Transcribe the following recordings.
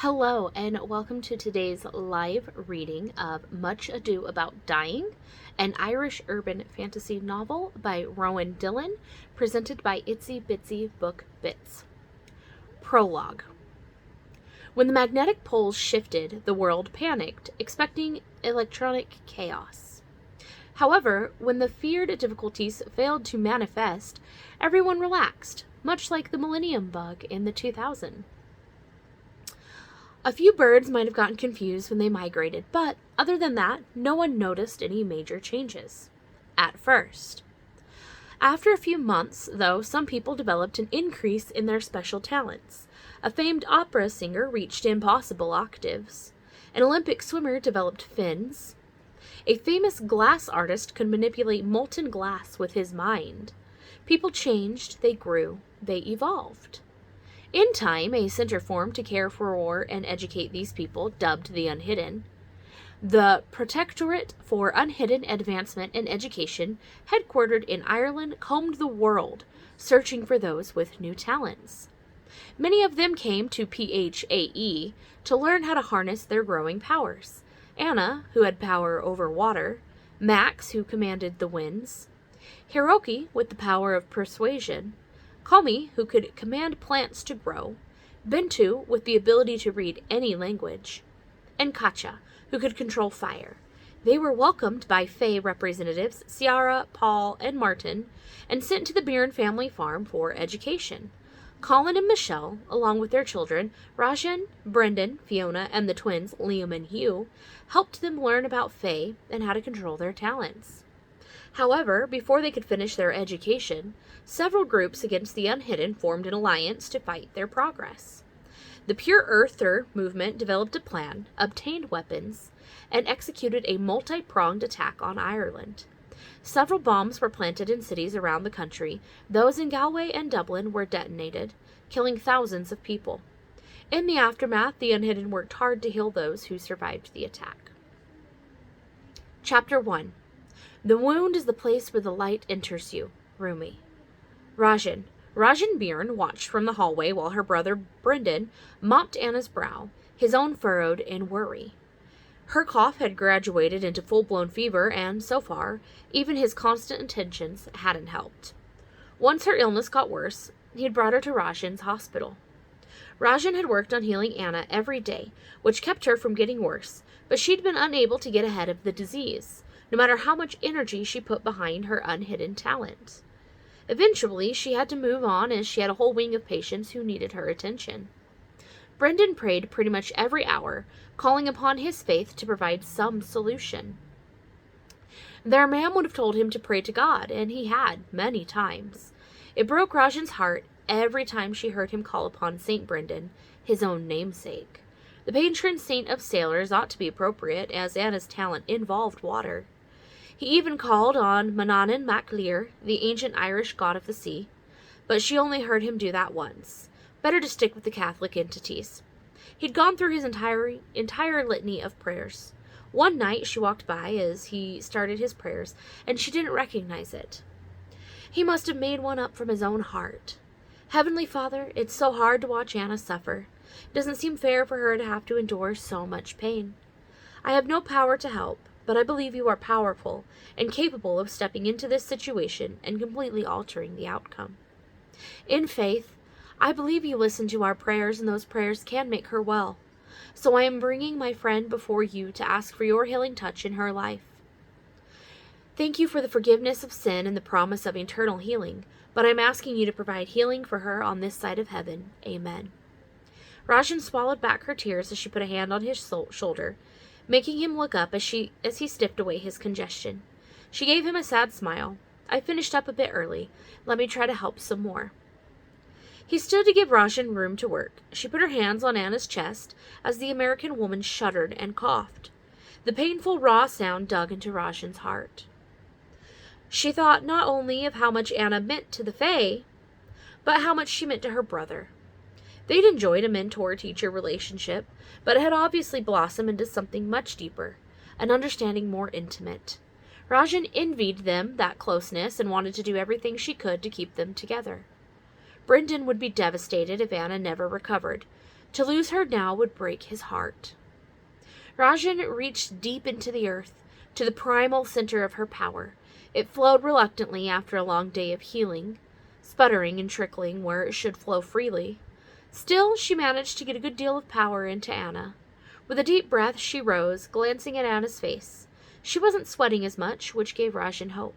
Hello, and welcome to today's live reading of Much Ado About Dying, an Irish urban fantasy novel by Rowan Dillon, presented by Itsy Bitsy Book Bits. Prologue. When the magnetic poles shifted, the world panicked, expecting electronic chaos. However, when the feared difficulties failed to manifest, everyone relaxed, much like the Millennium Bug in the 2000s. A few birds might have gotten confused when they migrated, but other than that, no one noticed any major changes. At first. After a few months, though, some people developed an increase in their special talents. A famed opera singer reached impossible octaves. An Olympic swimmer developed fins. A famous glass artist could manipulate molten glass with his mind. People changed, they grew, they evolved. In time, a center formed to care for and educate these people, dubbed the Unhidden. The Protectorate for Unhidden Advancement and Education, headquartered in Ireland, combed the world, searching for those with new talents. Many of them came to PHAE to learn how to harness their growing powers. Anna, who had power over water, Max, who commanded the winds, Hiroki, with the power of persuasion, Komi, who could command plants to grow, Bintu, with the ability to read any language, and Katja, who could control fire. They were welcomed by Fae representatives Ciara, Paul, and Martin, and sent to the Byrne family farm for education. Colin and Michelle, along with their children, Rajan, Brendan, Fiona, and the twins, Liam and Hugh, helped them learn about Fae and how to control their talents. However, before they could finish their education, several groups against the Unhidden formed an alliance to fight their progress. The Pure Earther movement developed a plan, obtained weapons, and executed a multi-pronged attack on Ireland. Several bombs were planted in cities around the country. Those in Galway and Dublin were detonated, killing thousands of people. In the aftermath, the Unhidden worked hard to heal those who survived the attack. Chapter 1. The wound is the place where the light enters you. Rumi. Rajan Byrne watched from the hallway while her brother Brendan mopped Anna's brow, his own furrowed in worry. Her cough had graduated into full-blown fever, and, so far, even his constant attentions hadn't helped. Once her illness got worse, he had brought her to Rajan's hospital. Rajan had worked on healing Anna every day, which kept her from getting worse, but she'd been unable to get ahead of the disease, no matter how much energy she put behind her unhidden talent. Eventually, she had to move on as she had a whole wing of patients who needed her attention. Brendan prayed pretty much every hour, calling upon his faith to provide some solution. Their man would have told him to pray to God, and he had, many times. It broke Rajan's heart every time she heard him call upon Saint Brendan, his own namesake. The patron saint of sailors ought to be appropriate, as Anna's talent involved water. He even called on Manannán mac Lir, the ancient Irish god of the sea, but she only heard him do that once. Better to stick with the Catholic entities. He'd gone through his entire litany of prayers. One night she walked by as he started his prayers, and she didn't recognize it. He must have made one up from his own heart. Heavenly Father, it's so hard to watch Anna suffer. It doesn't seem fair for her to have to endure so much pain. I have no power to help, but I believe you are powerful and capable of stepping into this situation and completely altering the outcome. In faith, I believe you listen to our prayers, and those prayers can make her well. So I am bringing my friend before you to ask for your healing touch in her life. Thank you for the forgiveness of sin and the promise of eternal healing, but I'm asking you to provide healing for her on this side of heaven. Amen. Rajan swallowed back her tears as she put a hand on his shoulder, making him look up as he sniffed away his congestion. She gave him a sad smile. I finished up a bit early. Let me try to help some more. He stood to give Rajan room to work. She put her hands on Anna's chest as the American woman shuddered and coughed. The painful raw sound dug into Rajan's heart. She thought not only of how much Anna meant to the Fae, but how much she meant to her brother. They'd enjoyed a mentor-teacher relationship, but it had obviously blossomed into something much deeper, an understanding more intimate. Rajan envied them that closeness and wanted to do everything she could to keep them together. Brendan would be devastated if Anna never recovered, To lose her now would break his heart. Róisín reached deep into the earth, to the primal center of her power. It flowed reluctantly after a long day of healing, sputtering and trickling where it should flow freely. Still, she managed to get a good deal of power into Anna. With a deep breath, she rose, glancing at Anna's face. She wasn't sweating as much, which gave Róisín hope.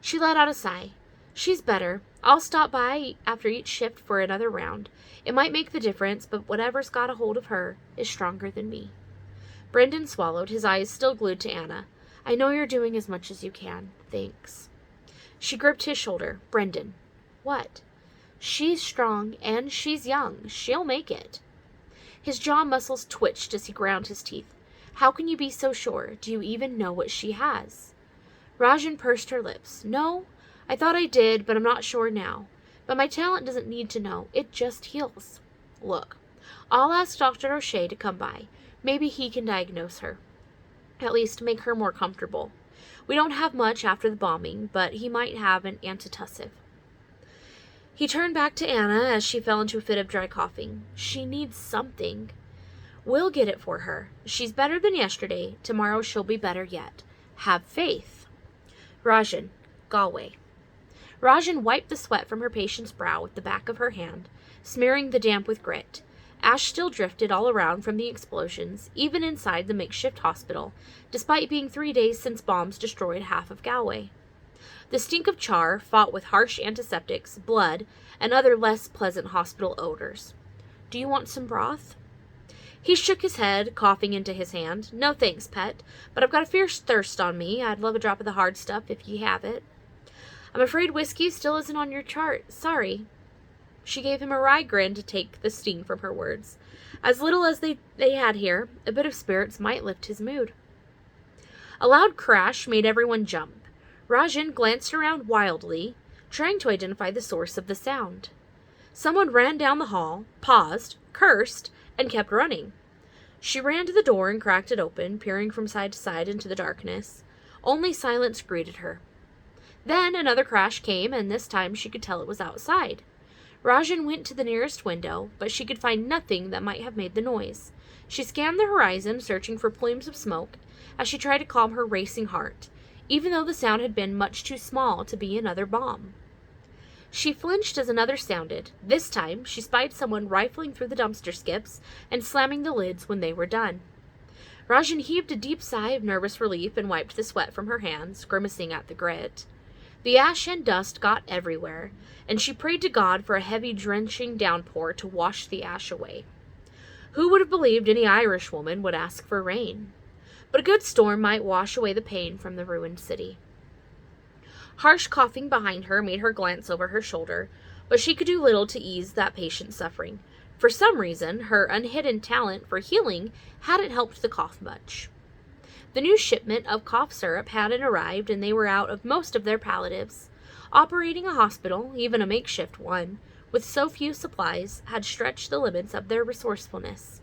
She let out a sigh. She's better. I'll stop by after each shift for another round. It might make the difference, but whatever's got a hold of her is stronger than me. Brendan swallowed, his eyes still glued to Anna. I know you're doing as much as you can. Thanks. She gripped his shoulder. Brendan. What? She's strong, and she's young. She'll make it. His jaw muscles twitched as he ground his teeth. How can you be so sure? Do you even know what she has? Róisín pursed her lips. No, I thought I did, but I'm not sure now. But my talent doesn't need to know. It just heals. Look, I'll ask Dr. O'Shea to come by. Maybe he can diagnose her. At least make her more comfortable. We don't have much after the bombing, but he might have an antitussive. He turned back to Anna as she fell into a fit of dry coughing. She needs something. We'll get it for her. She's better than yesterday. Tomorrow she'll be better yet. Have faith. Róisín, Galway. Róisín wiped the sweat from her patient's brow with the back of her hand, smearing the damp with grit. Ash still drifted all around from the explosions, even inside the makeshift hospital, despite being 3 days since bombs destroyed half of Galway. The stink of char fought with harsh antiseptics, blood, and other less pleasant hospital odors. Do you want some broth? He shook his head, coughing into his hand. No thanks, pet, but I've got a fierce thirst on me. I'd love a drop of the hard stuff if you have it. I'm afraid whiskey still isn't on your chart. Sorry. She gave him a wry grin to take the sting from her words. As little as they had here, a bit of spirits might lift his mood. A loud crash made everyone jump. Róisín glanced around wildly, trying to identify the source of the sound. Someone ran down the hall, paused, cursed, and kept running. She ran to the door and cracked it open, peering from side to side into the darkness. Only silence greeted her. Then another crash came, and this time she could tell it was outside. Róisín went to the nearest window, but she could find nothing that might have made the noise. She scanned the horizon, searching for plumes of smoke, as she tried to calm her racing heart, even though the sound had been much too small to be another bomb. She flinched as another sounded. This time, she spied someone rifling through the dumpster skips and slamming the lids when they were done. Róisín heaved a deep sigh of nervous relief and wiped the sweat from her hands, grimacing at the grit. The ash and dust got everywhere, and she prayed to God for a heavy, drenching downpour to wash the ash away. Who would have believed any Irish woman would ask for rain? But a good storm might wash away the pain from the ruined city. Harsh coughing behind her made her glance over her shoulder, but she could do little to ease that patient's suffering. For some reason, her unhidden talent for healing hadn't helped the cough much. The new shipment of cough syrup hadn't arrived, and they were out of most of their palliatives. Operating a hospital, even a makeshift one, with so few supplies, had stretched the limits of their resourcefulness.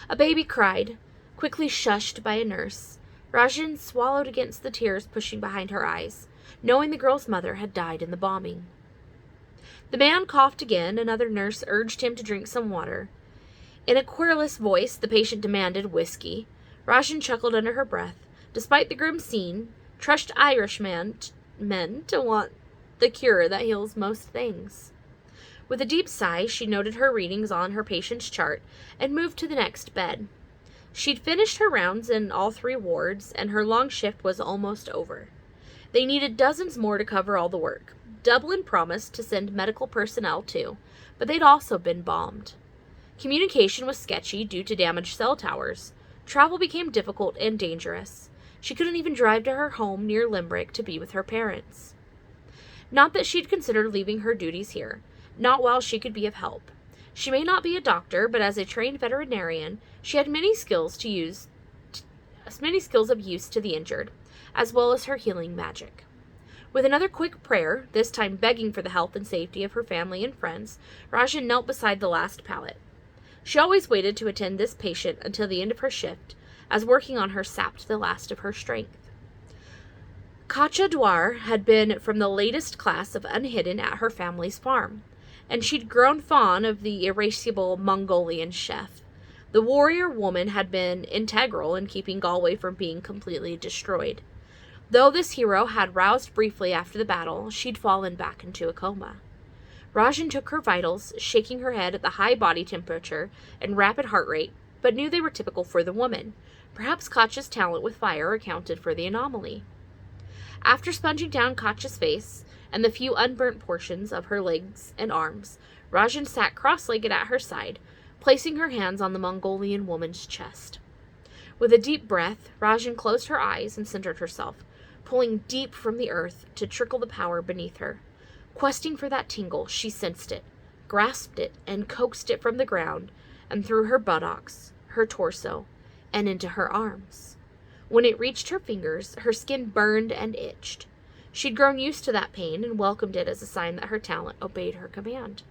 A baby cried, quickly shushed by a nurse. Róisín swallowed against the tears pushing behind her eyes, knowing the girl's mother had died in the bombing. The man coughed again. Another nurse urged him to drink some water. In a querulous voice, the patient demanded whiskey. Róisín chuckled under her breath. Despite the grim scene, trust Irishmen to want the cure that heals most things. With a deep sigh, she noted her readings on her patient's chart and moved to the next bed. She'd finished her rounds in all 3 wards, and her long shift was almost over. They needed dozens more to cover all the work. Dublin promised to send medical personnel too, but they'd also been bombed. Communication was sketchy due to damaged cell towers. Travel became difficult and dangerous. She couldn't even drive to her home near Limerick to be with her parents. Not that she'd considered leaving her duties here, not while she could be of help. She may not be a doctor, but as a trained veterinarian, she had many skills of use to the injured, as well as her healing magic. With another quick prayer, this time begging for the health and safety of her family and friends, Róisín knelt beside the last pallet. She always waited to attend this patient until the end of her shift, as working on her sapped the last of her strength. Katja Dwar had been from the latest class of Unhidden at her family's farm. and she'd grown fond of the irascible Mongolian chef. The warrior woman had been integral in keeping Galway from being completely destroyed. Though this hero had roused briefly after the battle, she'd fallen back into a coma. Róisín took her vitals, shaking her head at the high body temperature and rapid heart rate, but knew they were typical for the woman. Perhaps Katja's talent with fire accounted for the anomaly. After sponging down Katja's face and the few unburnt portions of her legs and arms, Róisín sat cross-legged at her side, placing her hands on the Mongolian woman's chest. With a deep breath, Róisín closed her eyes and centered herself, pulling deep from the earth to trickle the power beneath her. Questing for that tingle, she sensed it, grasped it, and coaxed it from the ground and through her buttocks, her torso, and into her arms. When it reached her fingers, her skin burned and itched. She'd grown used to that pain and welcomed it as a sign that her talent obeyed her command.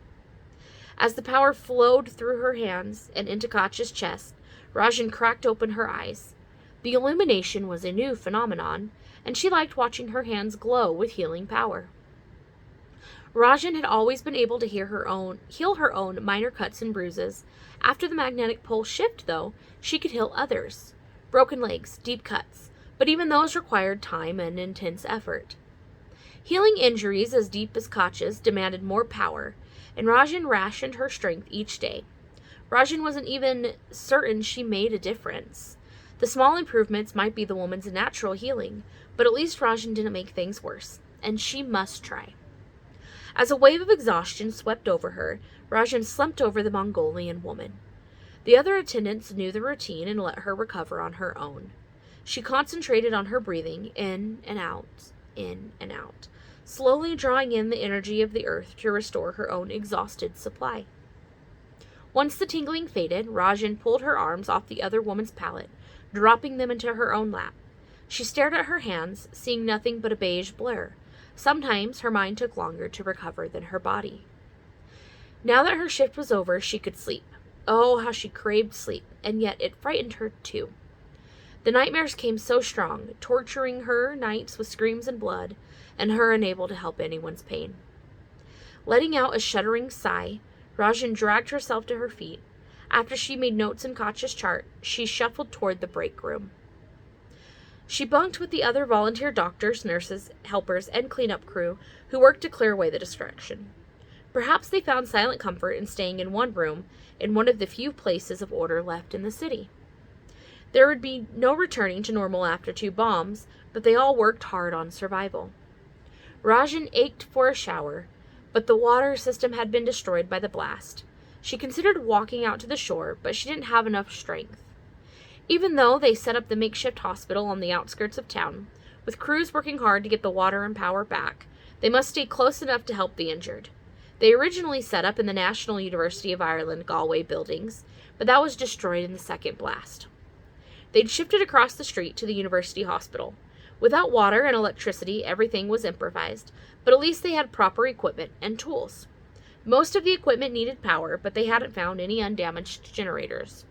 As the power flowed through her hands and into Katja's chest, Róisín cracked open her eyes. The illumination was a new phenomenon, and she liked watching her hands glow with healing power. Róisín had always been able to heal her own minor cuts and bruises. After the magnetic pole shift, though, she could heal others. Broken legs, deep cuts, but even those required time and intense effort. Healing injuries as deep as Katja's demanded more power, and Róisín rationed her strength each day. Róisín wasn't even certain she made a difference. The small improvements might be the woman's natural healing, but at least Róisín didn't make things worse, and she must try. As a wave of exhaustion swept over her, Róisín slumped over the Mongolian woman. The other attendants knew the routine and let her recover on her own. She concentrated on her breathing, in and out, slowly drawing in the energy of the earth to restore her own exhausted supply. Once the tingling faded, Róisín pulled her arms off the other woman's pallet, dropping them into her own lap. She stared at her hands, seeing nothing but a beige blur. Sometimes her mind took longer to recover than her body. Now that her shift was over, she could sleep. Oh, how she craved sleep, and yet it frightened her too. The nightmares came so strong, torturing her nights with screams and blood, and her unable to help anyone's pain. Letting out a shuddering sigh, Róisín dragged herself to her feet. After she made notes in Katja's chart, she shuffled toward the break room. She bunked with the other volunteer doctors, nurses, helpers, and cleanup crew who worked to clear away the destruction. Perhaps they found silent comfort in staying in one room, in one of the few places of order left in the city. There would be no returning to normal after 2 bombs, but they all worked hard on survival. Róisín ached for a shower, but the water system had been destroyed by the blast. She considered walking out to the shore, but she didn't have enough strength. Even though they set up the makeshift hospital on the outskirts of town, with crews working hard to get the water and power back, they must stay close enough to help the injured. They originally set up in the National University of Ireland Galway buildings, but that was destroyed in the second blast. They'd shifted across the street to the university hospital. Without water and electricity, everything was improvised, but at least they had proper equipment and tools. Most of the equipment needed power, but they hadn't found any undamaged generators.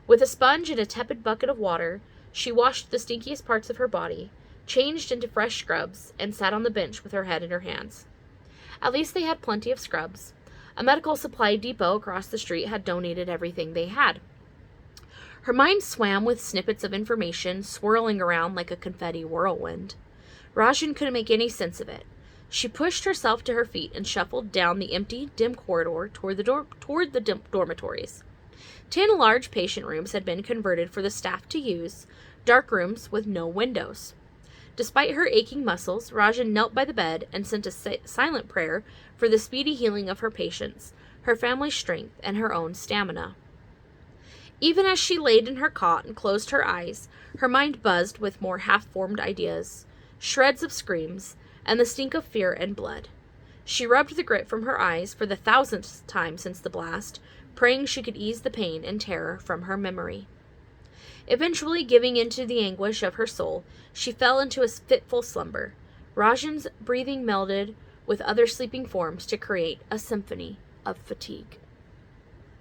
With a sponge and a tepid bucket of water, she washed the stinkiest parts of her body, changed into fresh scrubs, and sat on the bench with her head in her hands. At least they had plenty of scrubs. A medical supply depot across the street had donated everything they had. Her mind swam with snippets of information swirling around like a confetti whirlwind. Róisín couldn't make any sense of it. She pushed herself to her feet and shuffled down the empty, dim corridor toward the dormitories. 10 large patient rooms had been converted for the staff to use, dark rooms with no windows. Despite her aching muscles, Róisín knelt by the bed and sent a silent prayer for the speedy healing of her patients, her family's strength, and her own stamina. Even as she laid in her cot and closed her eyes, her mind buzzed with more half-formed ideas, shreds of screams, and the stink of fear and blood. She rubbed the grit from her eyes for the 1000th time since the blast, praying she could ease the pain and terror from her memory. Eventually, giving into the anguish of her soul, she fell into a fitful slumber. Róisín's breathing melded with other sleeping forms to create a symphony of fatigue.